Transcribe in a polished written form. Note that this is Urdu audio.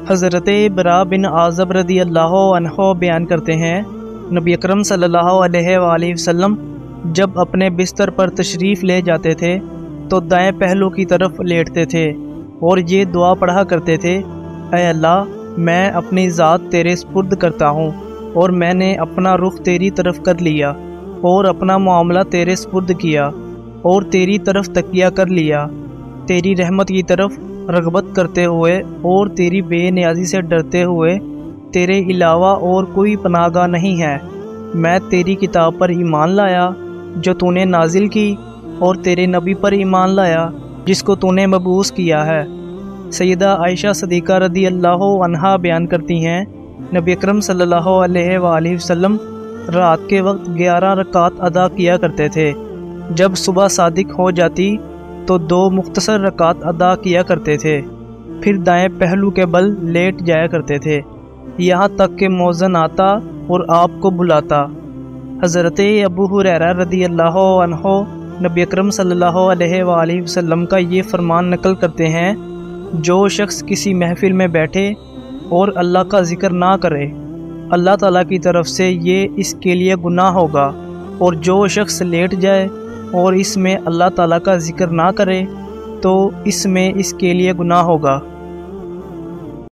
حضرت برا بن عازب رضی اللہ عنہ بیان کرتے ہیں، نبی اکرم صلی اللہ علیہ وآلہ وسلم جب اپنے بستر پر تشریف لے جاتے تھے تو دائیں پہلو کی طرف لیٹتے تھے اور یہ دعا پڑھا کرتے تھے، اے اللہ، میں اپنی ذات تیرے سپرد کرتا ہوں اور میں نے اپنا رخ تیری طرف کر لیا اور اپنا معاملہ تیرے سپرد کیا اور تیری طرف تکیہ کر لیا، تیری رحمت کی طرف رغبت کرتے ہوئے اور تیری بے نیازی سے ڈرتے ہوئے، تیرے علاوہ اور کوئی پناہ گاہ نہیں ہے۔ میں تیری کتاب پر ایمان لایا جو تو نے نازل کی اور تیرے نبی پر ایمان لایا جس کو تو نے مبعوث کیا ہے۔ سیدہ عائشہ صدیقہ رضی اللہ عنہا بیان کرتی ہیں، نبی اکرم صلی اللہ علیہ وآلہ وسلم رات کے وقت 11 رکعات ادا کیا کرتے تھے۔ جب صبح صادق ہو جاتی تو 2 مختصر رکعات ادا کیا کرتے تھے، پھر دائیں پہلو کے بل لیٹ جایا کرتے تھے یہاں تک کہ مؤذن آتا اور آپ کو بلاتا۔ حضرت ابو ہریرہ رضی اللہ عنہ نبی اکرم صلی اللہ علیہ وآلہ وسلم کا یہ فرمان نقل کرتے ہیں، جو شخص کسی محفل میں بیٹھے اور اللہ کا ذکر نہ کرے، اللہ تعالیٰ کی طرف سے یہ اس کے لیے گناہ ہوگا، اور جو شخص لیٹ جائے اور اس میں اللہ تعالیٰ کا ذکر نہ کرے تو اس میں اس کے لیے گناہ ہوگا۔